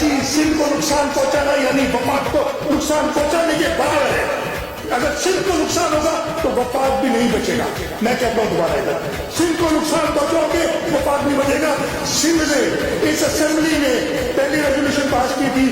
कराची सिंध को नुकसान पहुंचाना यानी वफाक को नुकसान पहुंचाने के बराबर है। अगर सिंध को नुकसान होगा तो वफाक भी नहीं बचेगा। मैं कहता हूं दोबारा इधर, सिंध को नुकसान पहुंचाओगे वफाक नहीं बचेगा। सिंध ने इस असेंबली में पहली रेजोल्यूशन पास की थी